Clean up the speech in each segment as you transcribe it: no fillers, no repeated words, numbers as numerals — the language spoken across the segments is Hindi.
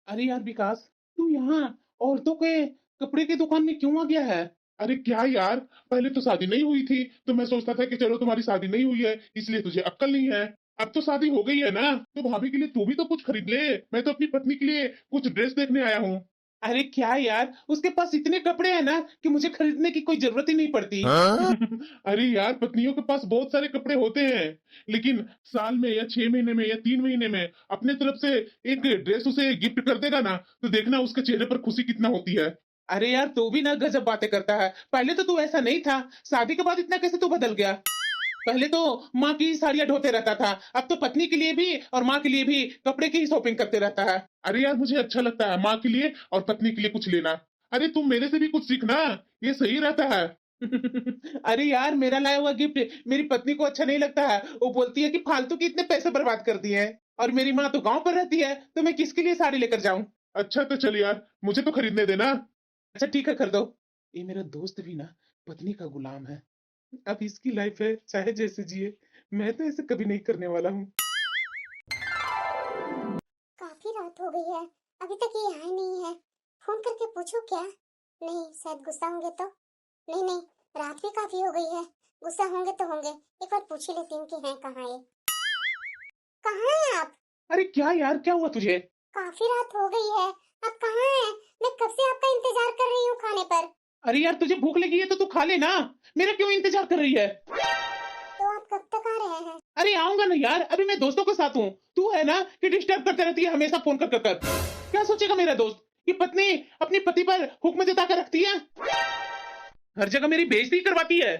अरे यार विकास, तू यहाँ औरतों के कपड़े की दुकान में क्यों आ गया है? अरे क्या यार। पहले तो शादी नहीं हुई थी तो मैं सोचता था कि चलो तुम्हारी शादी नहीं हुई है इसलिए तुझे अक्ल नहीं है। अब तो शादी हो गई है ना, तो भाभी के लिए तू भी तो कुछ खरीद ले। मैं तो अपनी पत्नी के लिए कुछ ड्रेस देखने आया हूँ। अरे क्या यार, उसके पास इतने कपड़े हैं ना कि मुझे खरीदने की कोई जरूरत ही नहीं पड़ती। अरे यार, पत्नियों के पास बहुत सारे कपड़े होते हैं, लेकिन साल में या 6 महीने में या 3 महीने में अपने तरफ से एक ड्रेस उसे गिफ्ट कर देगा ना, तो देखना उसके चेहरे पर खुशी कितना होती है। अरे यार, तू भी ना गजब बातें करता है। पहले तो तू ऐसा नहीं था, शादी के बाद इतना कैसे तू बदल गया? पहले तो माँ की साड़ियां ढोते रहता था, अब तो पत्नी के लिए भी और माँ के लिए भी कपड़े की ही शॉपिंग करते रहता है। अरे यार, मुझे अच्छा लगता है माँ के लिए और पत्नी के लिए कुछ लेना। अरे तुम मेरे से भी कुछ सीखना, ये सही रहता है। अरे यार, मेरा लाया हुआ गिफ्ट मेरी पत्नी को अच्छा नहीं लगता है। वो बोलती है कि फालतू के इतने पैसे बर्बाद कर दिए हैं, और मेरी माँ तो गांव पर रहती है, तो मैं किसके लिए साड़ी लेकर जाऊं? अच्छा तो चल यार, मुझे तो खरीदने देना। अच्छा ठीक है, कर दो। ये मेरा दोस्त भी ना पत्नी का गुलाम है। अब इसकी लाइफ है, चाहे जैसे जिए। मैं तो ऐसे कभी नहीं करने वाला हूँ। काफी रात हो गई है, अभी तक ये आए नहीं है। फोन करके पूछूं क्या? नहीं, शायद गुस्सा होंगे तो। नहीं नहीं, रात भी काफी हो गई है, गुस्सा होंगे तो होंगे। एक बार पूछ ही लेती हूँ कि हैं कहाँ ये। कहाँ हैं आप? अरे क्या यार, क्या हुआ तुझे? काफी रात हो गई है, आप कहाँ हैं? मैं कब से आपका इंतजार कर रही हूँ खाने पर। अरे यार, तुझे भूख लगी है तो तू खा ले ना। मेरा क्यों इंतजार कर रही है? तो आप कब तक आ रहे हैं? अरे आऊंगा ना यार, अभी मैं दोस्तों के साथ हूँ। तू है ना कि डिस्टर्ब करते रहती है हमेशा फोन कर। क्या सोचेगा मेरा दोस्त कि पत्नी अपने पति पर हुक्म जता कर रखती है? हर जगह मेरी बेइज्जती करवाती है।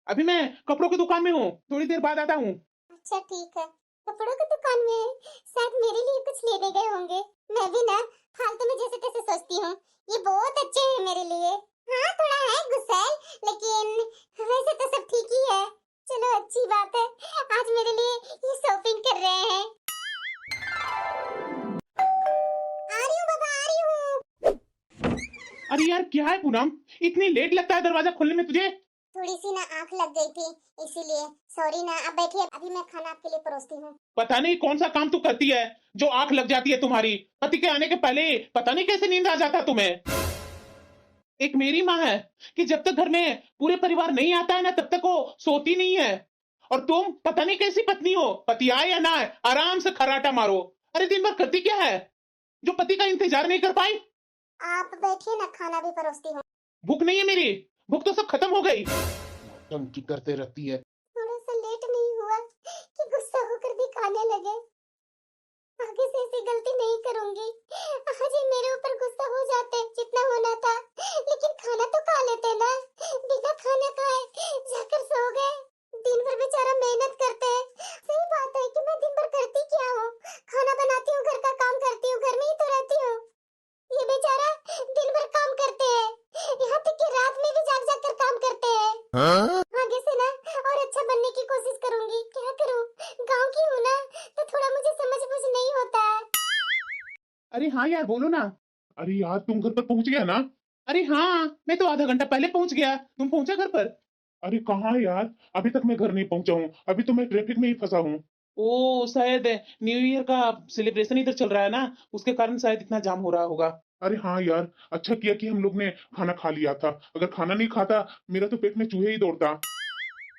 अभी मैं कपड़ों की दुकान में हूँ, थोड़ी देर बाद आता हूँ। अच्छा ठीक है, कपड़ों की दुकान में शायद मेरे लिए कुछ लेने गए होंगे। मैं भी ना फालतू में जैसे तैसे सोचती हूँ, ये बहुत अच्छे हैं मेरे लिए। हाँ, थोड़ा है गुस्सैल, लेकिन वैसे तो सब ठीक ही है। चलो अच्छी बात है, आज मेरे लिए ये शॉपिंग कर रहे हैं। आ रही हूँ बाबा, आ रही हूँ। अरे यार क्या है पूनम, इतनी लेट लगता है दरवाजा खोलने में तुझे? थोड़ी सी ना आंख लग गई थी, इसीलिए। सॉरी ना, अब बैठिए, अभी मैं खाना आपके लिए परोसती हूँ। पता नहीं कौन सा काम तू करती है जो आंख लग जाती है तुम्हारी। पति के आने के पहले पता नहीं कैसे नींद आ जाता तुम्हें। एक मेरी माँ है कि जब तक घर में पूरे परिवार नहीं आता है ना, तब तक वो सोती नहीं है। और तुम पता नहीं कैसी पत्नी हो, पति आए या ना आए आराम से खर्राटा मारो। अरे दिन भर करती क्या है जो पति का इंतजार नहीं कर पाई? आप बैठिए ना, खाना भी परोसती हूँ। भूख नहीं है मेरी, भूख तो सब खत्म हो गई। नौटंकी करते रहती है। थोड़ा सा लेट नहीं हुआ कि गुस्सा होकर भी खाने लगे। आगे से ऐसी गलती नहीं करूंगी। आज ये मेरे ऊपर गुस्सा हो जाते जितना होना था, लेकिन खाना तो खा लेते ना। बिना खाना खाए जाकर सो गए। दिन भर बेचारा मेहनत करते हैं। सही बात है कि मैं दिन भर करती क्या हूँ, खाना बनाती हूँ, घर का काम करती हूँ, घर में ही तो रहती हूँ। ये बेचारा दिन भर काम करते हैं, यहाँ तक कि रात में भी जाग जाग कर काम करते हैं। आगे से ना और अच्छा बनने की कोशिश करूंगी। क्या करूं, गांव की हूँ ना, तो थोड़ा मुझे समझ बुझ नहीं होता है। अरे हाँ यार, बोलो ना। अरे यार, तुम घर पर पहुंच गया ना? अरे हाँ, मैं तो आधा घंटा पहले पहुंच गया। तुम पहुंचा घर पर? अरे कहाँ यार, अभी तक मैं घर नहीं पहुंचा हूँ, अभी तो मैं ट्रैफिक में ही फंसा हूँ। ओ शायद न्यू ईयर का सेलिब्रेशन इधर चल रहा है ना, उसके कारण शायद इतना जाम हो रहा होगा। अरे हाँ यार, अच्छा किया कि हम लोग ने खाना खा लिया था। अगर खाना नहीं खाता, मेरा तो पेट में चूहे ही दौड़ता।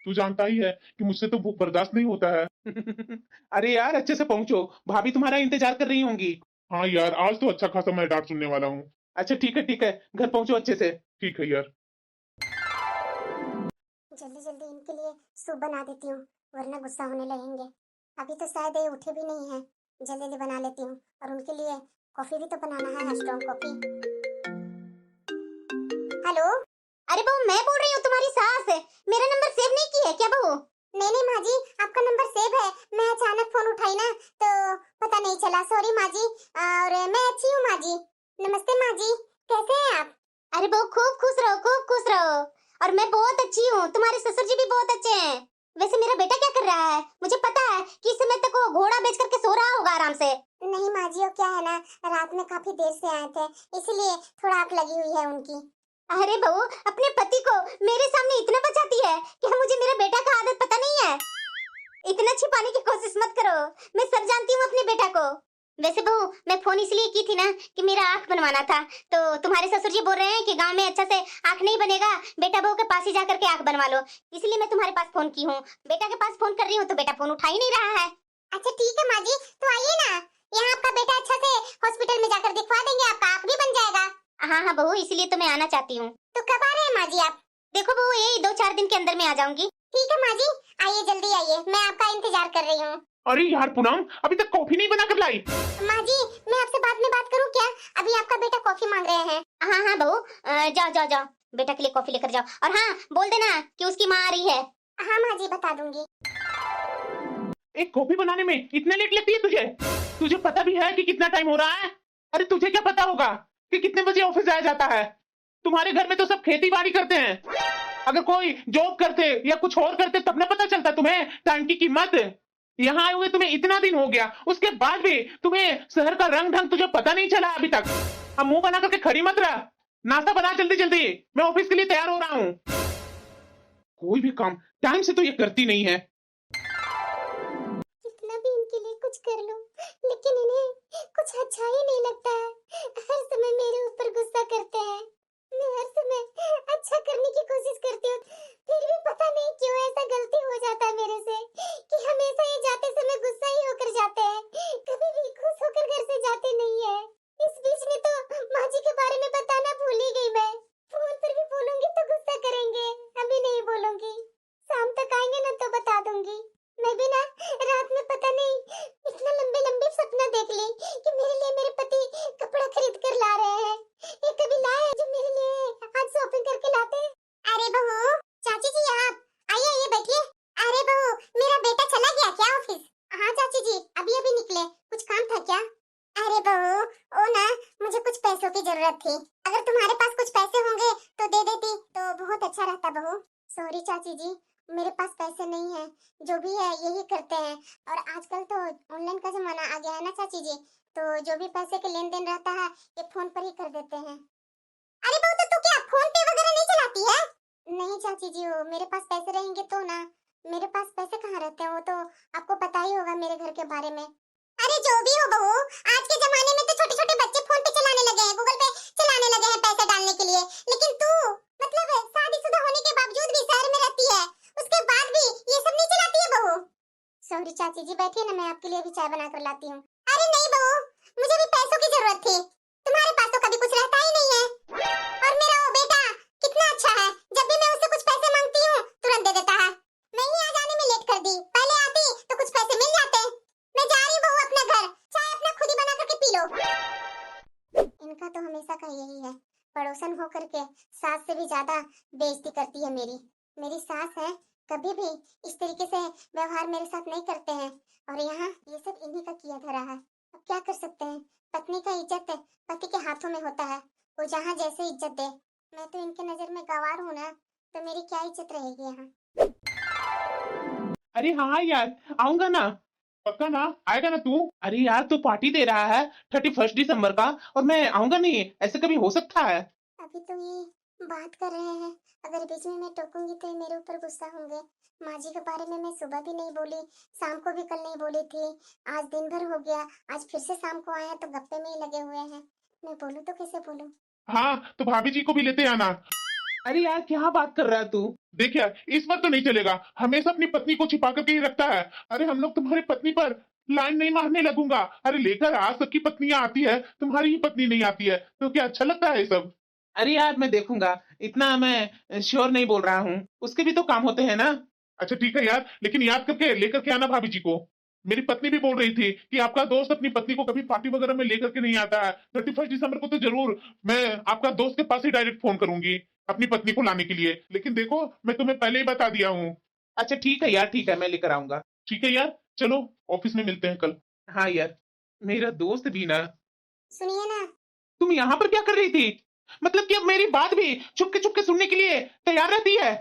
तू जानता ही है कि मुझसे तो भूख बर्दाश्त नहीं होता है। अरे यार अच्छे से पहुंचो, भाभी तुम्हारा इंतजार कर रही होंगी। हाँ यार, आज तो अच्छा खासा मैं डांट सुनने वाला हूँ। अच्छा ठीक है ठीक है, घर पहुंचो अच्छे से। ठीक है यार। जल्दी जल्दी इनके लिए सूप बना देती हूँ, वरना गुस्सा होने लगेंगे। अभी तो शायद ये उठे भी नहीं है। जल्दी जल्दी बना लेती हूँ, और उनके लिए कॉफी भी तो बनाना है, स्ट्रॉन्ग कॉफी। हेलो। अरे बहू, मैं बोल रही हूँ, तुम्हारी सास है। मेरा नंबर सेव नहीं की है क्या बहू? नहीं नहीं माँ जी, आपका नंबर सेव है। मैं अचानक फोन उठाई ना, तो पता नहीं चला। सॉरी माँ जी। और मैं अच्छी हूँ माँ जी। नमस्ते माँ जी, कैसे हैं आप? अरे बहू, खूब खुश रहो, खूब खुश रहो। और मैं बहुत अच्छी हूँ, तुम्हारे ससुर जी भी बहुत अच्छे हैं। वैसे मेरा बेटा क्या कर रहा है? मुझे पता है कि इस समय तक वो घोड़ा बेच करके सो रहा होगा आराम से। नहीं माँ जी, वो क्या है ना, रात में काफी देर से आए थे, इसलिए थोड़ा आंख लगी हुई है उनकी। अरे बहू, अपने पति को मेरे सामने इतना बचाती है कि मुझे मेरे बेटा का आदत पता नहीं है। इतना छिपाने की कोशिश मत करो, मैं सब जानती हूँ अपने बेटा को। वैसे बहू, मैं फोन इसलिए की थी ना कि मेरा आंख बनवाना था। तो तुम्हारे ससुर जी बोल रहे हैं कि गांव में अच्छा से आंख नहीं बनेगा, बेटा बहू के पास ही जाकर के आंख बनवा लो। इसलिए मैं तुम्हारे पास फोन की हूँ। बेटा के पास फोन कर रही हूँ तो बेटा फोन उठा ही नहीं रहा है। अच्छा ठीक है माँ जी, तो आइए ना, यहाँ आपका बेटा अच्छा से हॉस्पिटल में जाकर दिखवा देंगे, आपका आंख भी बन जाएगा। हाँ हाँ बहू, इसलिए तो मैं आना चाहती हूँ। तो कब आ रहे हैं माँ जी आप? देखो बहू, यही 2-4 दिन के अंदर में आ जाऊंगी। ठीक है माँ जी, आइए जल्दी आइए, मैं आपका इंतजार कर रही हूँ। अरे यार पूनम, अभी तक कॉफी नहीं बना कर लाई। माँ जी, मैं आपसे बाद में बात करूँ क्या? अभी आपका बेटा कॉफी मांग रहे हैं। हाँ हाँ बहू, जाओ जाओ जाओ, बेटा के लिए कॉफी लेकर जाओ। और हाँ, बोल देना कि उसकी माँ आ रही है। हाँ माँ जी, बता दूंगी। एक कॉफी बनाने में इतना लेट लगती है तुझे? तुझे पता भी है कि कितना टाइम हो रहा है? अरे तुझे क्या पता होगा कि कितने बजे ऑफिस जाया जाता है? तुम्हारे घर में तो सब खेती बाड़ी करते हैं। अगर कोई जॉब करते या कुछ और करते तब ना पता चलता तुम्हें टाइम की कीमत। यहाँ आए हुए तुम्हें इतना दिन हो गया, उसके बाद भी तुम्हें शहर का रंग ढंग तुझे पता नहीं चला अभी तक। अब मुंह बना करके खड़ी मत रह, नाश्ता बना जल्दी जल्दी, मैं ऑफिस के लिए तैयार हो रहा हूँ। कोई भी काम टाइम से तो ये करती नहीं है। कितना भी इनके लिए कुछ कर लो, लेकिन इन्हें कुछ अच्छा ही नहीं लगता है। हर समय मेरे ऊपर गुस्सा करते हैं। मैं हर समय अच्छा करने की कोशिश करती हूँ, फिर भी पता नहीं क्यों ऐसा गलती हो जाता है मेरे से कि हमेशा ये जाते समय गुस्सा ही होकर जाते हैं, कभी भी खुश होकर घर से जाते नहीं है। इस बीच में तो माँ जी के बारे में बताना भूल ही गई मैं। फोन पर भी बोलूंगी तो गुस्सा करेंगे, अभी नहीं बोलूंगी। शाम तक आएंगे ना तो बता दूंगी। मैं भी ना रात में पता नहीं इतना लंबे लंबे सपना देख ली कि मेरे लिए मेरे पति कपड़ा खरीद कर ला रहे हैं। ये कभी लाए जो मेरे लिए आज शॉपिंग करके लाते? अरे बहू, चाची जी आप आइए आइए बैठिए। अरे बहू, मेरा बेटा चला गया क्या ऑफिस? हाँ चाची जी, अभी अभी निकले, कुछ काम था क्या? अरे बहू, ओ ना, मुझे कुछ पैसों की जरूरत थी। अगर तुम्हारे पास कुछ पैसे होंगे तो दे देती तो बहुत अच्छा रहता बहू। सॉरी चाची जी, मेरे पास पैसे नहीं है, जो भी है यही करते हैं। और आजकल तो ऑनलाइन का जमाना आ गया है ना चाची जी, तो जो भी पैसे के लेन देन रहता है ये फोन पर ही कर देते हैं। अरे बहू, तो तू क्या फोन पे वगैरह नहीं चलाती है? नहीं चाची जी, वो मेरे पास पैसे रहेंगे तो ना। मेरे पास पैसे कहाँ रहते हैं, वो तो आपको पता ही होगा मेरे घर के बारे में। अरे जो भी हो बहू, आज के जमाने में तो छोटे छोटे बच्चे फोन पे चलाने लगे हैं, गूगल पे चलाने लगे हैं पैसे डालने के लिए। लेकिन तू मतलब शादीशुदा होने के बावजूद भी शहर में रहती है, उसके बाद भी ये सब नहीं चलाती है बहू? सॉरी चाची जी, बैठिए ना, मैं आपके लिए भी चाय बना कर लाती हूँ। अरे नहीं बहू, मुझे भी पैसों की जरूरत थी, तुम्हारे पास तो कभी कुछ रहता ही नहीं है। और मेरा वो बेटा कितना अच्छा है, जब भी मैं उससे कुछ पैसे मांगती हूँ तुरंत दे देता है। मैं ही आज आने में लेट कर दी, पहले आती तो कुछ पैसे मिल जाते। मैं जा रही बहू अपने घर, चाय अपना खुद ही बना करके पी लो। इनका तो हमेशा का यही है, पड़ोसन होकर के सास से भी ज्यादा बेइज्जती करती है मेरी। मेरी सास है, कभी भी इस तरीके से व्यवहार मेरे साथ नहीं करते हैं, और यहाँ ये सब इन्हीं का किया धरा है। अब क्या कर सकते हैं, पत्नी का इज्जत पति के हाथों में होता है, वो जहाँ जैसे इज्जत दे। मैं तो इनके नजर में गंवार हूँ ना, तो मेरी क्या इज्जत रहेगी यहाँ? अरे हाँ यार, आऊंगा ना। पक्का ना आएगा ना तू? अरे यार, तू पार्टी दे रहा है 31 दिसंबर का और मैं आऊंगा नहीं, ऐसे कभी हो सकता है? अभी तो ये बात कर रहे हैं, अगर बीच में मैं टोकूंगी तो ये मेरे ऊपर गुस्सा होंगे। माँ जी के बारे में मैं सुबह भी नहीं बोली, शाम को भी कल नहीं बोली थी, आज दिन भर हो गया, आज फिर से शाम को आए हैं तो गप्पे में ही लगे हुए हैं। मैं बोलूं तो कैसे बोलूं? हाँ, तो भाभी जी को भी लेते आना। अरे यार, क्या बात कर रहा है तू? देख यार, इस बार तो नहीं चलेगा, हमेशा अपनी पत्नी को छिपा करके ही रखता है। अरे हम लोग तुम्हारी पत्नी पर लाइन नहीं मारने लगूंगा। अरे लेकर आ, सबकी पत्नियां आती है, तुम्हारी ही पत्नी नहीं आती है, तो क्या अच्छा लगता है ये सब? अरे यार, मैं देखूंगा, इतना मैं श्योर नहीं बोल रहा हूँ, उसके भी तो काम होते हैं ना। अच्छा ठीक है यार, लेकिन याद करके लेकर के आना भाभी जी को। मेरी पत्नी भी बोल रही थी कि आपका दोस्त अपनी पत्नी को कभी पार्टी वगैरह में लेकर के नहीं आता है। 31 दिसंबर को तो जरूर मैं आपका दोस्त के पास ही डायरेक्ट फोन करूंगी अपनी पत्नी को लाने के लिए। लेकिन देखो, मैं तुम्हें पहले ही बता दिया हूँ। अच्छा ठीक है यार, ठीक है, मैं लेकर आऊंगा। ठीक है यार, चलो ऑफिस में मिलते हैं कल। हाँ यार, मेरा दोस्त भी ना। सुनिए ना। तुम यहाँ पर क्या कर रही थी? मतलब कि अब मेरी बात भी छुप के सुनने के लिए तैयार रहती है?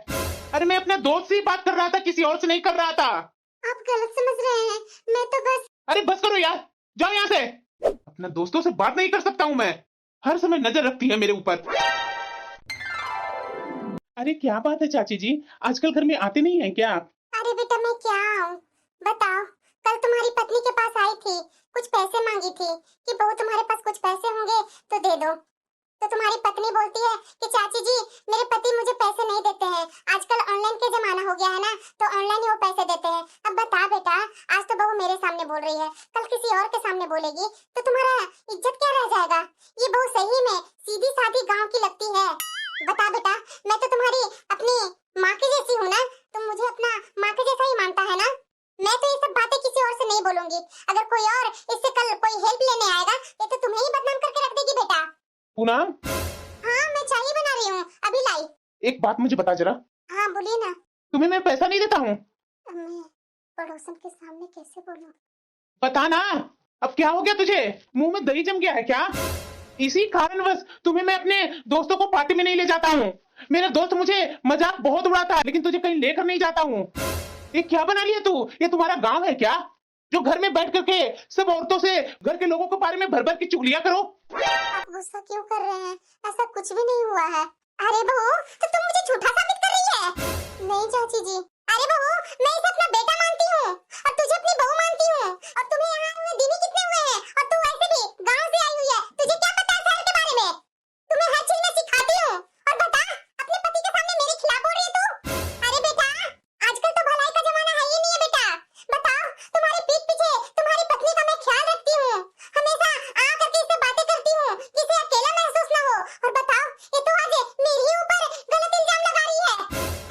अरे मैं अपने दोस्त से ही बात कर रहा था, किसी और से नहीं कर रहा था। आप गलत समझ रहे हैं, मैं तो बस। अरे बस करो यार, जाओ यहाँ से। अपने दोस्तों से बात नहीं कर सकता हूँ मैं, हर समय नजर रखती है मेरे ऊपर। अरे क्या बात है चाची जी, आजकल घर में आते नहीं हैं क्या आप? अरे बेटा, मैं क्या आऊँ बताओ, कल तुम्हारी पत्नी के पास आई थी, कुछ पैसे मांगी थी कि बहू तुम्हारे पास कुछ पैसे होंगे तो दे दो। तो तुम्हारी पत्नी बोलती है कि चाची जी मेरे पति मुझे पैसे नहीं देते हैं, आजकल ऑनलाइन का जमाना हो गया है ना, तो ऑनलाइन ही वो पैसे देते हैं। अब बता बेटा, आज तो बहू मेरे सामने बोल रही है, कल किसी और के सामने बोलेगी तो तुम्हारा इज्जत क्या रह जाएगा। ये बहू सही में सीधी सादी गाँव की लगती है। बता बेटा, मैं तो तुम्हारी अपनी माँ की जैसी हूँ ना, तुम मुझे अपना माँ के जैसा ही मानता है ना। मैं तो ये सब बातें किसी और से नहीं बोलूंगी, अगर कोई और इससे कल कोई हेल्प लेने आएगा ये तो तुम्हें ही बदनाम करके रख देगी बेटा। पूनम, हाँ मैं चाय ही बना रही हूँ, अभी लाई। एक बात मुझे बता जरा, हाँ बोलिए ना। तुम्हें मैं पैसा नहीं देता हूँ? मैं पड़ोसन के सामने कैसे बोलूं? बता ना, अब क्या हो गया तुझे? मुंह में दही जम गया है क्या? इसी कारणवश तुम्हें मैं अपने दोस्तों को पार्टी में नहीं ले जाता हूँ। मेरा दोस्त मुझे मजाक बहुत उड़ाता है, लेकिन तुझे कहीं लेकर नहीं जाता हूँ। ये क्या बना लिया तू? ये तुम्हारा गांव है क्या, जो घर में बैठ करके सब औरतों से घर के लोगों के बारे में भर भर की चुगलियां करो? आप गुस्सा क्यों कर रहे हैं? ऐसा कुछ भी नहीं हुआ है। अरे बहू, तो तुम मुझे झूठा साबित कर रही है? नहीं चाची जी। अरे बहू, मैं इसे अपना बेटा मानती हूँ और तुझे अपनी बहू मानती हूँ, और तुम्हें यहाँ हुए दिन ही कितने हुए हैं, और तू वैसे भी गांव से आई हुई है, तुझे क्या पता है शहर के बारे में? तुम्हें हर चीज मैं सिखाती हूँ। और बता, अपने पति के सामने मेरे खिलाफ बोल रही है तू? अरे बेटा, आजकल तो भलाई का जमाना है ही नहीं है बेटा। बताओ, तुम्हारी पीठ पीछे तुम्हारी पत्नी का मैं ख्याल रखती हूँ, हमेशा आ करके इससे बातें करती हूँ जिसे अकेला महसूस ना हो। और बताओ, ये तो आज मेरे ही ऊपर गलत इल्जाम लगा रही है।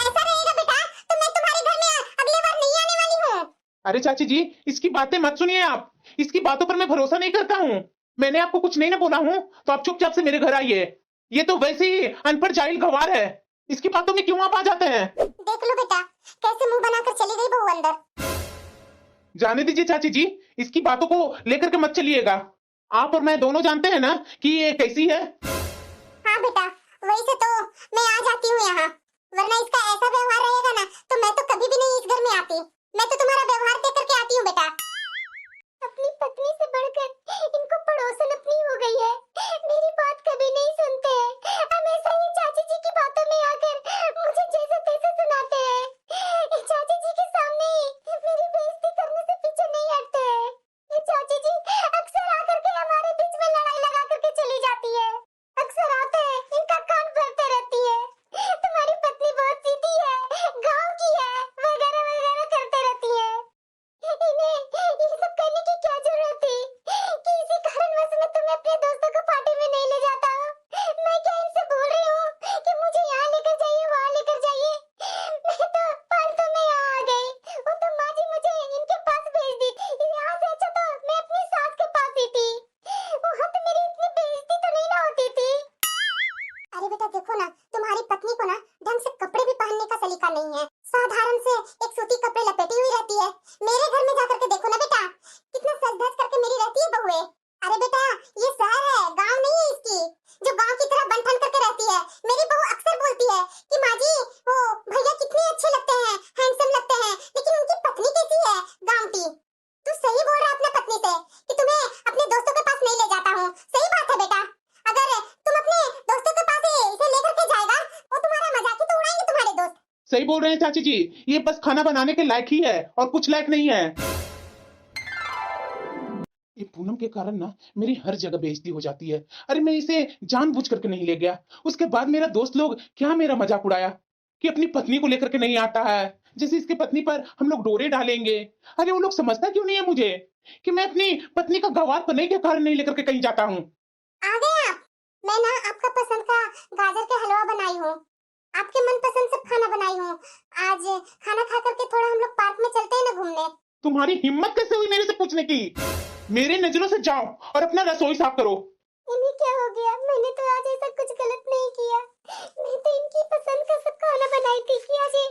ऐसा रहेगा बेटा तो मैं तुम्हारे घर में अगली बार नहीं आने वाली हूँ। अरे चाची जी, इसकी बातें मत सुनिए आप, इसकी बातों पर मैं भरोसा नहीं करता हूँ। मैंने आपको कुछ नहीं ना बोला हूँ, तो आप चुपचाप से मेरे घर आइए। ये तो वैसे ही अनपढ़ जाहिल गंवार है, इसकी बातों में क्यों आप आ जाते हैं? देख लो बेटा, कैसे मुंह बनाकर चली गई बहू अंदर। जाने दीजिए चाची जी, इसकी बातों को लेकर के मत चलिएगा। आप और मैं दोनों जानते हैं ना कि ये कैसी है। हाँ बेटा, वही से तो मैं आ जाती हूँ यहाँ, वरना इसका ऐसा व्यवहार रहेगा ना तो मैं तो कभी भी नहीं इस घर में आती। मैं तो तुम्हारा व्यवहार देख करके आती हूँ बेटा। अपनी पत्नी से बढ़कर इनको पड़ोसन अपनी हो गई है, मेरी बात कभी नहीं सुनते हैं, हमेशा ये चाची जी की बातों में आकर मुझे जैसे तैसे सुनाते हैं। ये चाची जी के सामने मेरी बेइज्जती करने से पीछे नहीं हटते हैं। ये चाची जी अक्सर आकर के हमारे बीच में लड़ाई लगा करके चली जाती है, अक्सर आते हैं इनका कान भरते रहती है। तुम्हारी पत्नी बहुत सीधी है, गांव की है, वगैरह वगैरह करते रहती है। इन्हें ये सब करने की क्या जरूरत थी कि इसी कारणवश मैं तुम्हें अपने दोस्तों को पार्टी में नहीं ले जाता हूँ। मैं क्या इनसे बोल रही हूँ कि मुझे यहाँ लेकर जाइए, वहाँ लेकर जाइए? मैं तो फालतू में यहाँ आ गई, वो तो माँ जी मुझे इनके पास भेज दी। यहाँ से अच्छा तो मैं अपनी सास के पास ही थी, वहाँ तो मेरी इतनी बेइज्जती तो नहीं ना होती थी। अरे बेटा देखो ना, तुम्हारी पत्नी को ना ढंग से कपड़े भी पहनने का सलीका नहीं है, साधारण से एक सूती कपड़े लपेटी हुई रहती है। मेरे घर में जाकर के देखो ना बेटा, कितना सज धज करके मेरी रहती है बहुएं। अरे बेटा, ये शहर है, गांव नहीं है इसकी, जो गांव की तरह बन ठन करके रहती है। मेरी बहू अक्सर बोलती है कि माँ जी वो भैया कितने अच्छे लगते हैं, हैंडसम लगते हैं, लेकिन उनकी पत्नी कैसी है, गांव की। तू सही बोल रहा है अपने पत्नी से कि तुम्हें अपने दोस्तों के पास नहीं ले जाता हूँ, सही बात है बेटा। अगर तुम अपने दोस्तों के पास इसे लेकर के जाएगा, वो तुम्हारा मजाक ही तो उड़ाएंगे तुम्हारे दोस्त। सही बोल रहे हैं चाची जी, ये बस खाना बनाने के लायक ही है और कुछ लायक नहीं है। ये पूनम के कारण ना मेरी हर जगह बेइज्जती हो जाती है। अरे मैं इसे जानबूझ करके नहीं ले गया, उसके बाद मेरा दोस्त लोग क्या मेरा मजाक उड़ाया कि अपनी पत्नी को लेकर के नहीं आता है, जैसे इसकी पत्नी पर हम लोग डोरे डालेंगे। अरे वो लोग समझता क्यों नहीं है मुझे कि मैं अपनी पत्नी का गवार बनने के कारण नहीं लेकर के कहीं जाता हूँ। आ गए आप? मैं ना आपका पसंद का गाजर का हलवा बनाई हूँ, आपके मनपसंद सब खाना बनाई हूँ। आज खाना खा करके थोड़ा हम लोग पार्क में चलते हैं ना घूमने। तुम्हारी हिम्मत कैसे हुई मेरे से पूछने की? मेरे नजरों से जाओ और अपना रसोई साफ करो। इन्हें क्या हो गया? मैंने तो आज ऐसा कुछ गलत नहीं किया, मैं तो इनकी पसंद का सब खाना बनाई थी कि आज ये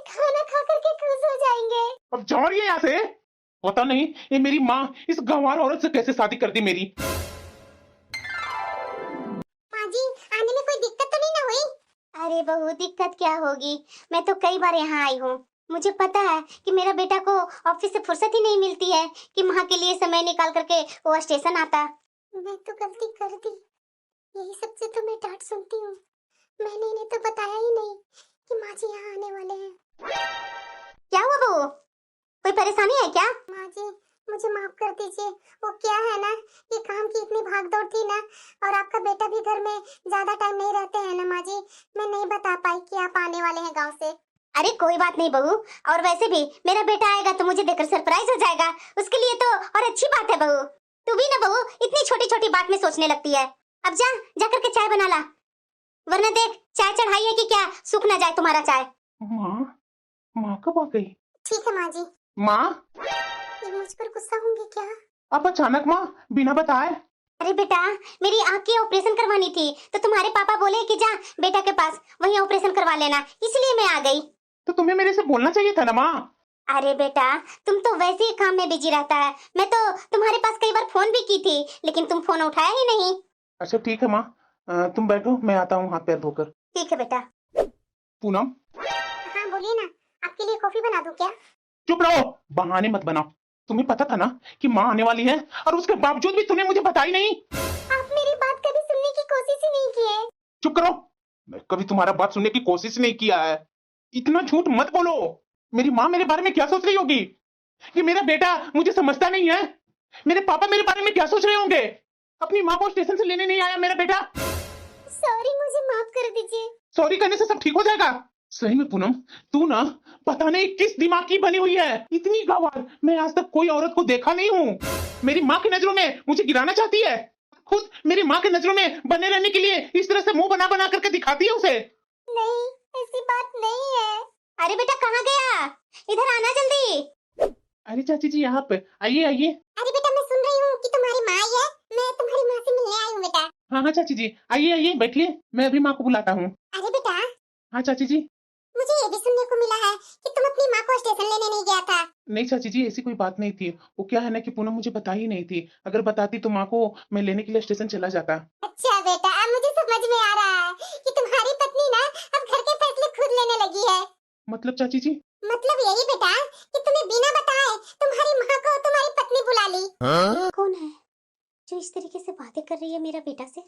खाना खा करके खुश हो जाएंगे। अब जाओ ये यहाँ से। पता नहीं ये मेरी माँ इस गंवार औरत से कैसे शादी कर दी मेरी। माँ जी, आने में कोई दिक्कत तो नहीं ना हुई? अरे बहू, दिक्कत क्या होगी, मैं तो कई बार यहाँ आई हूँ। मुझे पता है कि मेरा बेटा को ऑफिस से फुर्सत ही नहीं मिलती है कि माँ के लिए समय निकाल करके वो स्टेशन आता। मैं तो गलती कर दी, यही सबसे तो मैं डांट सुनती हूँ। मैंने इन्हें तो बताया ही नहीं कि माँ जी यहाँ आने वाले हैं। क्या हुआ बहू? कोई परेशानी है क्या? माँ जी मुझे माफ कर दीजिए। वो क्या है ना, ये काम की इतनी भागदौड़ थी ना, और आपका बेटा भी घर में ज्यादा टाइम नहीं रहते हैं ना माँ जी, मैं नहीं बता पाई कि आप आने वाले हैं गांव से। अरे कोई बात नहीं बहू, और वैसे भी मेरा बेटा आएगा तो मुझे देखकर सरप्राइज हो जाएगा, उसके लिए तो और अच्छी बात है बहू। तू भी ना बहू इतनी छोटी छोटी बात में सोचने लगती है। अब जा जाकर के चाय बना ला, वरना देख चाय चढ़ाई है कि क्या सूख ना जाए तुम्हारा चाय। माँ, माँ कब आ गई? ठीक है माँ जी। माँ, ये मुझ पर गुस्सा होंगे क्या? आप अचानक माँ बिना बताए? अरे बेटा मेरी आँख की ऑपरेशन करवानी थी, तो तुम्हारे पापा बोले कि जा बेटा के पास वहीं ऑपरेशन करवा लेना, इसलिए मैं आ गई। तो तुम्हें मेरे से बोलना चाहिए था ना माँ। अरे बेटा तुम तो वैसे ही काम में बिजी रहता है, मैं तो तुम्हारे पास कई बार फोन भी की थी लेकिन तुम फोन उठाया ही नहीं। अच्छा ठीक है माँ, तुम बैठो, मैं आता हूँ हाथ पैर धोकर। ठीक है बेटा। पूनम, हाँ बोलिए ना, आपके लिए कॉफी बना दूं क्या? चुप रहो, बहाने मत बनाओ। तुम्हें पता था ना कि माँ आने वाली है, और उसके बावजूद भी तूने मुझे बताई नहीं। आप मेरी बात कभी सुनने की कोशिश ही नहीं की है। चुप करो, मैं कभी तुम्हारा बात सुनने की कोशिश नहीं किया है। इतना झूठ मत बोलो। मेरी माँ मेरे बारे में क्या सोच रही होगी कि मेरा बेटा मुझे समझता नहीं है? मेरे पापा मेरे बारे में क्या सोच रहे होंगे? अपनी माँ को स्टेशन से लेने नहीं आया मेरा बेटा। सॉरी मुझे माफ कर दीजिए। सॉरी करने से सब ठीक हो जाएगा? सही में पूनम, तू ना पता नहीं किस दिमाग की बनी हुई है। इतनी गंवार मैं आज तक कोई औरत को देखा नहीं हूँ। मेरी माँ की नजरों में मुझे गिराना चाहती है, खुद मेरी माँ की नजरों में बने रहने के लिए इस तरह से मुंह बना बना करके दिखाती है उसे। नहीं ऐसी बात नहीं है। अरे बेटा कहाँ गया, इधर आना जल्दी। अरे चाची जी आप आइए आइए। अरे बेटा मैं सुन रही हूँ कि तुम्हारी माँ आई है, मैं तुम्हारी माँ से मिलने आई हूँ बेटा। हाँ हाँ चाची जी आइए आइए बैठिए, मैं अभी माँ को बुलाता हूँ। अरे बेटा हाँ चाची जी। मुझे ये भी सुनने को मिला है कि तुम अपनी माँ को स्टेशन लेने नहीं गया था। नहीं चाची जी ऐसी कोई बात नहीं थी। वो क्या है ना कि पूनम मुझे बता ही नहीं थी, अगर बताती तो माँ को मैं लेने के लिए स्टेशन चला जाता। अच्छा बेटा अब मुझे समझ में आ रहा है कि तुम्हारी पत्नी ना अब घर के फैसले खुद लेने लगी है। मतलब चाची जी? मतलब यही बेटा कि तुम्हें बिना बताए तुम्हारी माँ को तुम्हारी पत्नी बुला ली। कौन है जो इस तरीके से बातें कर रही है मेरा बेटा से?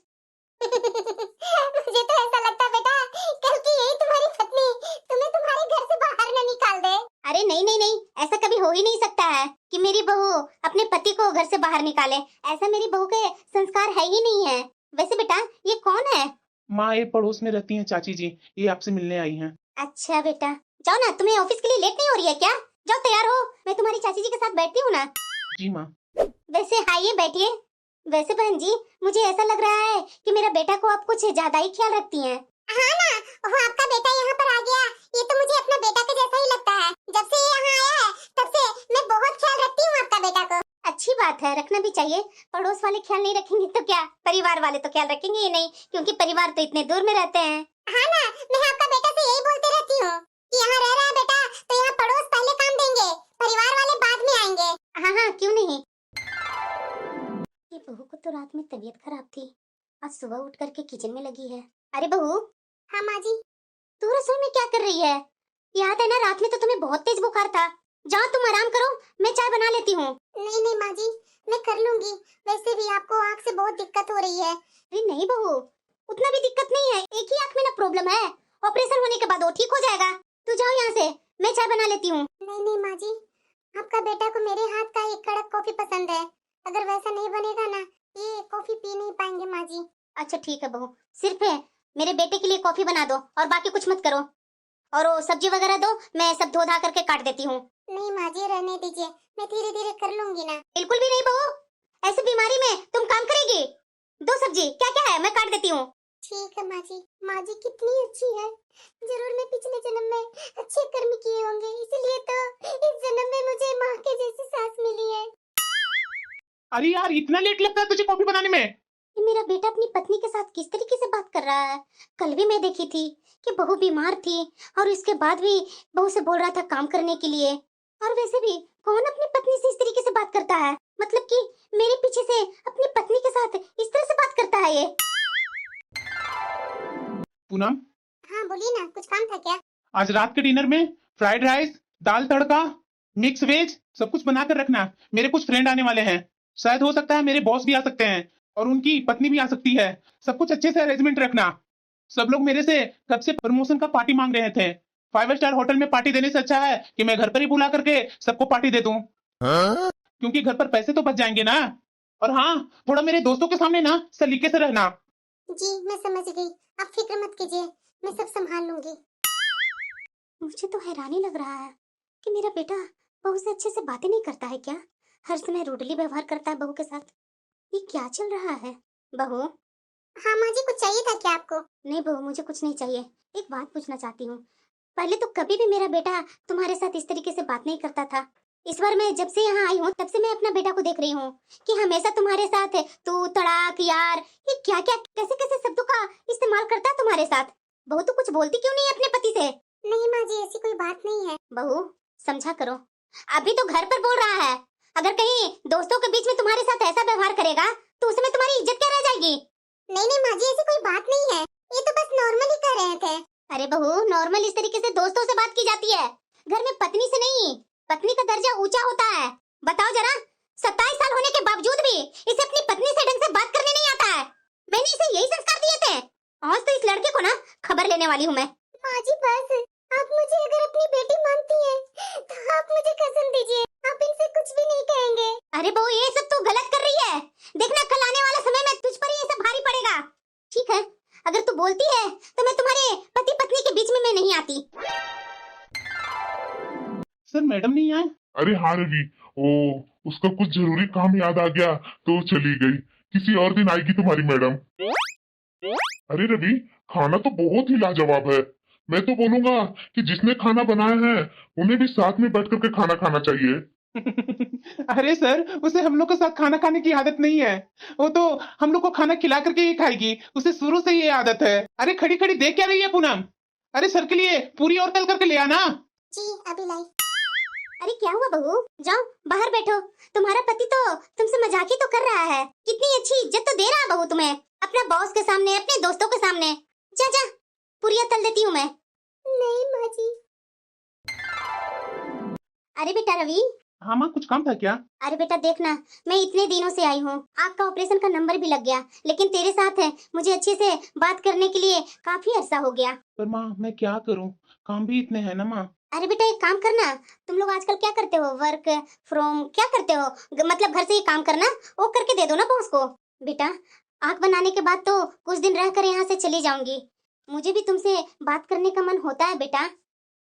मुझे तो ऐसा लगता है बेटा कल की यही तुम्हारी पत्नी तुम्हें तुम्हारे घर से बाहर न निकाल दे। अरे नहीं नहीं नहीं, ऐसा कभी हो ही नहीं सकता है कि मेरी बहू अपने पति को घर से बाहर निकाले। ऐसा मेरी बहू के संस्कार है ही नहीं है। वैसे बेटा ये कौन है? माँ ये पड़ोस में रहती हैं चाची जी, ये आपसे मिलने आई हैं। अच्छा बेटा जाओ ना, तुम्हें ऑफिस के लिए लेट नहीं हो रही है क्या? जाओ तैयार हो, मैं तुम्हारी चाची जी के साथ बैठती हूँ ना। जी माँ। वैसे आइए बैठिए। वैसे बहन जी मुझे ऐसा लग रहा है कि मेरा बेटा को आप कुछ ज्यादा ही ख्याल रखती हैं। हाँ ना, वो आपका बेटा यहाँ पर आ गया, ये तो मुझे अपना बेटा के जैसा ही लगता है। जब से ये यहाँ आया है तब से मैं बहुत ख्याल रखती हूँ आपका बेटा को। अच्छी बात है, रखना भी चाहिए। पड़ोस वाले ख्याल नहीं रखेंगे तो क्या परिवार वाले तो ख्याल रखेंगे ही नहीं, क्योंकि परिवार तो इतने दूर में रहते हैं। हाँ ना, मैं आपका बेटा से यही बोलते रहती हूँ कि यहाँ रह रहा है बेटा तो यहाँ पड़ोस पहले काम देंगे, परिवार वाले बाद में आएंगे। हाँ हाँ क्यों नहीं। ये बहू को तो रात में तबीयत खराब थी, आज सुबह उठ करके किचन में लगी है। अरे बहू। हाँ माँ जी। तू रसोई में क्या कर रही है? याद है ना रात में तो तुम्हें बहुत तेज बुखार था। जाओ तुम आराम करो, मैं चाय बना लेती हूँ। नहीं नहीं माँ जी मैं कर लूंगी, वैसे भी आपको आँख से बहुत दिक्कत हो रही है। अरे नहीं बहू उतना भी दिक्कत नहीं है, एक ही आँख में ना प्रॉब्लम है, ऑपरेशन होने के बाद वो ठीक हो जाएगा। तू जाओ यहाँ से, मैं चाय बना लेती हूँ। नहीं नहीं माँ जी, आपका बेटा को मेरे हाथ का एक कड़क कॉफी पसंद है, अगर वैसा नहीं बनेगा ना ये कॉफी पी नहीं पाएंगे माँ जी। अच्छा ठीक है बहू, सिर्फ मेरे बेटे के लिए कॉफी बना दो और बाकी कुछ मत करो, और वो सब्जी वगैरह दो, मैं सब धो धा करके काट देती हूँ। नहीं माँ जी रहने दीजिए, मैं धीरे धीरे कर लूंगी ना। बिल्कुल भी नहीं बहू, ऐसी बीमारी में तुम काम करेगी? दो सब्जी क्या क्या है मैं काट देती हूँ। ठीक है माँ जी। माँ जी कितनी अच्छी है, जरूर मैं पिछले जन्म में अच्छे कर्म किए होंगे, इसीलिए तो इस जन्म में मुझे माँ के जैसी सास मिली है। अरे यार इतना लेट लगता है तुझे कॉफी बनाने में? ये मेरा बेटा अपनी पत्नी के साथ किस तरीके से बात कर रहा है। कल भी मैं देखी थी कि बहू बीमार थी और इसके बाद भी बहू से बोल रहा था काम करने के लिए। और वैसे भी कौन अपनी पत्नी से इस तरीके से बात करता है, मतलब कि मेरे पीछे से अपनी पत्नी के साथ इस तरह से बात करता है ये। पूनम। हाँ बोलिए ना, कुछ काम था क्या? आज रात के डिनर में फ्राइड राइस, दाल तड़का, मिक्स वेज सब कुछ बना कर रखना। मेरे कुछ फ्रेंड आने वाले हैं, शायद हो सकता है मेरे बॉस भी आ सकते हैं और उनकी पत्नी भी आ सकती है। सब कुछ अच्छे से अरेंजमेंट रखना। सब लोग मेरे से कब से प्रमोशन का पार्टी मांग रहे थे, 5 स्टार होटल में पार्टी देने से अच्छा है कि मैं घर पर ही बुला करके सबको पार्टी दे दूं, क्योंकि घर पर पैसे तो बच जाएंगे ना। और हाँ, थोड़ा मेरे दोस्तों के सामने ना सलीके से रहना। जी मैं समझ गई, आप फिक्र मत कीजिए, मैं सब संभाल लूंगी। मुझे तो हैरानी लग रहा है कि मेरा बेटा बहू से अच्छे से बातें नहीं करता है क्या? हर समय रूडली व्यवहार करता है बहू के साथ। ये क्या चल रहा है? बहू। हाँ माँ जी, कुछ चाहिए था क्या आपको? नहीं बहू, मुझे कुछ नहीं चाहिए। एक बात पूछना चाहती हूँ। पहले तो कभी भी मेरा बेटा तुम्हारे साथ इस तरीके से बात नहीं करता था। इस बार मैं जब से यहाँ आई हूँ तब से मैं अपना बेटा को देख रही हूँ कि हमेशा तुम्हारे साथ है तू तड़ाक यार, ये क्या क्या कैसे कैसे शब्दों का इस्तेमाल करता है तुम्हारे साथ। बहू तो कुछ बोलती क्यों नहीं अपने पति से? नहीं माँ जी, ऐसी कोई बात नहीं है। बहू समझा करो, अभी तो घर पर बोल रहा है, अगर कहीं दोस्तों के बीच में तुम्हारे साथ ऐसा व्यवहार करेगा तो उसमें तुम्हारी इज्जत क्या रह जाएगी? नहीं नहीं माँ जी, ऐसी कोई बात नहीं है, ये तो बस नॉर्मल ही कर रहे थे। अरे बहू, नॉर्मल इस तरीके से दोस्तों से बात की जाती है, घर में पत्नी से नहीं। पत्नी का दर्जा ऊंचा होता है। बताओ जरा, 27 साल होने के बावजूद भी इसे अपनी पत्नी से ढंग से बात करने नहीं आता है। मैंने इसे यही संस्कार दिए थे। आज तो इस लड़के को ना खबर लेने वाली हूँ मैं। माँ जी बस, आप मुझे अगर अपनी बेटी मानती हैं तो आप मुझे कसम दीजिए, आप इनसे कुछ भी नहीं कहेंगे। अरे बहू, ये सब तू गलत कर रही है। देखना कल आने वाला समय में तुझ पर ये सब भारी पड़ेगा। ठीक है, अगर तू बोलती है तो मैं तुम्हारे पति पत्नी के बीच में मैं नहीं आती। सर मैडम नहीं आए? अरे हाँ रवि, ओ उसका कुछ जरूरी काम याद आ गया तो चली गई। किसी और दिन आएगी तुम्हारी मैडम। अरे रवि, खाना तो बहुत ही लाजवाब है। मैं तो बोलूंगा कि जिसने खाना बनाया है उन्हें भी साथ में बैठ करके खाना खाना चाहिए। अरे सर, उसे हम लोग के साथ खाना खाने की आदत नहीं है। वो तो हम लोग को खाना खिला करके ही खाएगी, उसे शुरू से ये आदत है। अरे खड़ी खड़ी देख क्या रही है पूनम? अरे सर के लिए पूरी और तल करके ले आना। जी अभी लाई। अरे क्या हुआ बहू, जाओ बाहर बैठो। तुम्हारा पति तो तुमसे मजाक ही तो कर रहा है। कितनी अच्छी इज्जत तो दे रहा है बहू तुम्हें, अपना बॉस के सामने, अपने दोस्तों के सामने। जा जा, पूरियां तल देती हूँ मैं। नहीं माँ जी। अरे बेटा रवि। हाँ माँ, कुछ काम था क्या? अरे बेटा देखना, मैं इतने दिनों से आई हूँ, आपका ऑपरेशन का नंबर भी लग गया, लेकिन तेरे साथ है मुझे अच्छे से बात करने के लिए काफी अरसा हो गया। पर माँ मैं क्या करूँ, काम भी इतने हैं ना माँ। अरे बेटा एक काम करना, तुम लोग आजकल क्या करते हो, वर्क फ्रॉम क्या करते हो, मतलब घर से ही काम करना, वो करके दे दो ना बॉस को। बेटा आंख बनाने के बाद तो कुछ दिन रहकर यहाँ से चली जाऊंगी, मुझे भी तुमसे बात करने का मन होता है बेटा।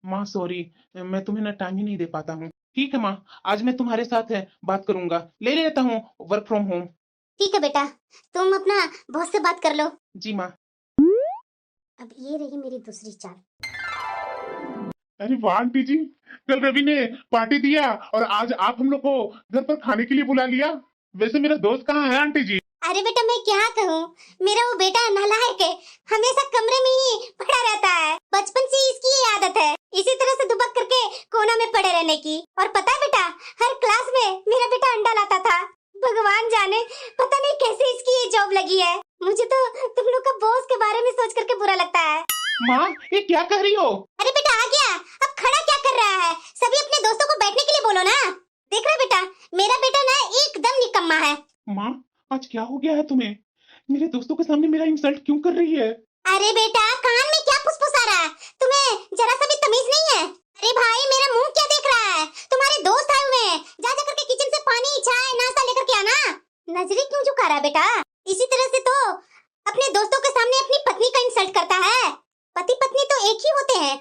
माँ सॉरी, मैं तुम्हें ना टाइम ही नहीं दे पाता हूँ। ठीक है माँ, आज मैं तुम्हारे साथ है बात करूंगा, ले लेता हूँ वर्क फ्रॉम होम। ठीक है बेटा, तुम अपना बॉस से बात कर लो। जी माँ। अब ये रही मेरी दूसरी चाल। अरे वाह आंटी जी, कल रवि ने पार्टी दिया और आज आप हम लोग को घर पर खाने के लिए बुला लिया। वैसे मेरा दोस्त कहाँ है आंटी जी? अरे बेटा मैं क्या कहूँ, मेरा वो बेटा नालायक है, हमेशा कमरे में ही पड़ा रहता है। बचपन से इसकी ये आदत है, इसी तरह से दुबक करके कोना में पड़े रहने की। और पता है बेटा, हर क्लास में मेरा बेटा अंडा लाता था। भगवान जाने पता नहीं कैसे इसकी ये जॉब लगी है। मुझे तो तुम लोग का बॉस के बारे में सोच करके बुरा लगता है। माँ ये क्या कह रही हो? अरे बेटा आ गया, अब खड़ा क्या कर रहा है? सभी अपने दोस्तों को बैठने के लिए बोलो ना। देख रहा बेटा, मेरा बेटा ना एकदम निकम्मा है। माँ आज क्या हो गया है तुम्हें? मेरे दोस्तों के सामने मेरा इंसल्ट क्यों कर रही है? अरे बेटा कान में क्या फुसफुसा रहा है? तुम्हें जरा सा भी तमीज नहीं है? अरे भाई मेरा मुंह क्या देख रहा है? तुम्हारे दोस्त आए हुए हैं, जा जा करके किचन से पानी चाय नाश्ता लेकर के आना। नजरें क्यों झुका रहा है बेटा? इसी तरह से तो अपने दोस्तों के सामने अपनी पत्नी का इंसल्ट करता है। पति पत्नी तो एक ही होते हैं।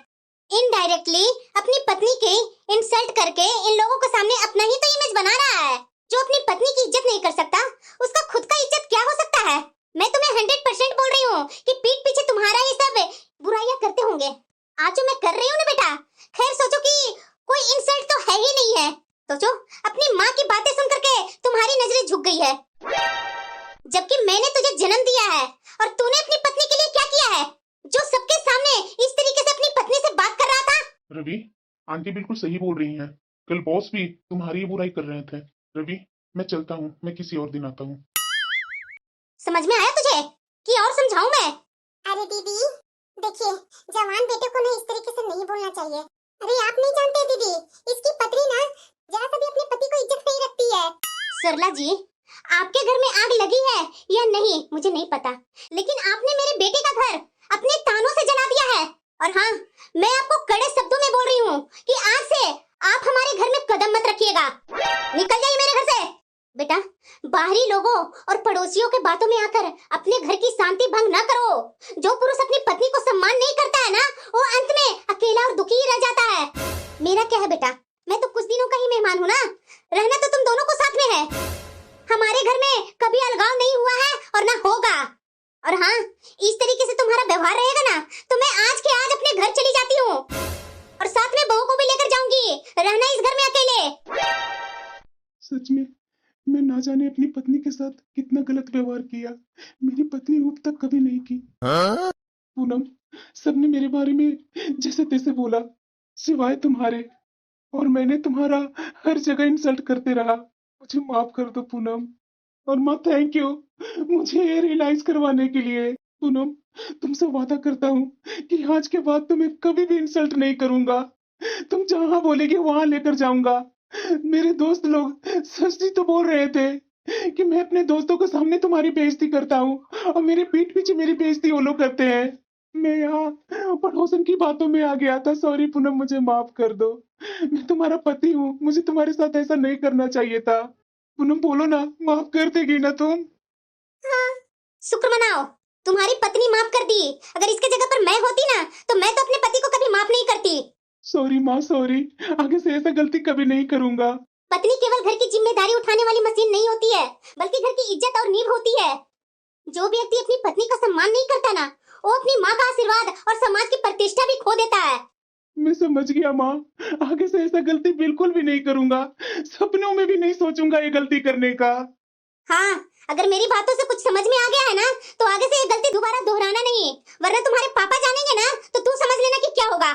इनडायरेक्टली अपनी पत्नी के इंसल्ट करके इन लोगों के सामने अपना ही तो इमेज बना रहा है। जो अपनी पत्नी की इज्जत नहीं कर सकता, उसका खुद का इज्जत क्या हो सकता है? मैं तुम्हें 100% बोल रही हूँ कि पीठ पीछे तुम्हारा ये सब बुराइयां करते होंगे। आज जो मैं कर रही हूँ ना बेटा, खैर सोचो कि कोई इंसल्ट तो है ही नहीं है। सोचो अपनी माँ की बातें सुन करके तुम्हारी नजरें झुक गई है, जबकि मैंने तुझे जन्म दिया है और तूने अपनी पत्नी के लिए क्या किया है, जो सबके सामने इस तरीके से अपनी पत्नी से बात कर रहा था। रवि, आंटी बिल्कुल सही बोल रही हैं। कल बॉस भी तुम्हारी ही बुराई कर रहे थे। रवि मैं चलता हूँ, मैं किसी और दिन आता हूँ। समझ में आया तुझे कि और समझाऊं मैं? अरे दीदी देखिए, जवान बेटे को ना इस तरीके से नहीं बोलना चाहिए। अरे आप नहीं जानते दीदी, इसकी पत्नी ना जरा सा भी अपने पति को इज्जत नहीं रखती है। सरला जी, आपके घर में आग लगी है या नहीं मुझे नहीं पता, लेकिन आपने मेरे बेटे का घर अपने तानों से जला दिया है। और हाँ, मैं आपको कड़े शब्दों में बोल रही हूँ कि आज से आप हमारे घर में कदम मत रखिएगा। निकल जाइए मेरे घर से। बेटा, बाहरी लोगों और पड़ोसियों के बातों में आकर अपने घर की शांति भंग न करो। जो पुरुष अपनी पत्नी को सम्मान नहीं करता है ना, वो अंत में अकेला और दुखी ही रह जाता है। मेरा क्या है बेटा, मैं तो कुछ दिनों का ही मेहमान हूँ ना, रहना तो तुम दोनों को साथ में है। हमारे घर में कभी अलगाव नहीं हुआ है और ना होगा। और हाँ, इस तरीके से तुम्हारा व्यवहार रहेगा ना, तो मैं आज के आज अपने घर चली जाती हूँ और साथ में बहू को भी लेकर जाऊंगी। रहना इस घर में अकेले। सच में मैं ना जाने अपनी पत्नी के साथ कितना गलत व्यवहार किया। मेरी पत्नी ऊब तक कभी नहीं की। पूनम, सबने मेरे बारे में जैसे तैसे बोला, सिवाय तुम्हारे, और मैंने तुम्हारा हर जगह इंसल्ट करते रहा। मुझे माफ कर दो पूनम। और माँ, थैंक यू मुझे ये रियलाइज करवाने के लिए। पूनम, तुमसे वादा करता हूँ कि आज के बाद तुम्हें कभी भी इंसल्ट नहीं करूंगा। तुम जहाँ बोलेगी वहां लेकर जाऊंगा। मेरे दोस्त लोग सच ही तो बोल रहे थे कि मैं अपने दोस्तों के सामने तुम्हारी बेइज्जती करता हूँ और मेरे पीठ पीछे मेरी बेइज्जती वो लोग करते हैं। मैं यहाँ पड़ोसन की बातों में आ गया था। सॉरी पूनम, मुझे माफ कर दो। मैं तुम्हारा पति हूँ, मुझे तुम्हारे साथ ऐसा नहीं करना चाहिए था। पूनम बोलो ना, माफ कर देगी ना तुम? हाँ, शुक्र मनाओ, तुम्हारी पत्नी माफ कर दी। अगर इसके जगह पर मैं होती ना, तो मैं तो अपने पति को कभी माफ नहीं करती। सॉरी माँ, सॉरी। आगे से ऐसा गलती कभी नहीं करूंगा। पत्नी केवल घर की जिम्मेदारी उठाने वाली मशीन नहीं होती है, बल्कि घर की इज्जत और नींव होती है। जो व्यक्ति अपनी पत्नी का सम्मान नहीं करता ना, वो अपनी माँ का आशीर्वाद और समाज की प्रतिष्ठा भी खो देता है। मैं समझ गया माँ, आगे से ऐसा गलती बिल्कुल भी नहीं करूंगा। सपनों में भी नहीं सोचूंगा ये गलती करने का। हाँ, अगर मेरी बातों से कुछ समझ में आ गया है ना, तो आगे से ये गलती दोबारा दोहराना नहीं, वरना तुम्हारे पापा जानेंगे ना, तो तू समझ लेना कि क्या होगा।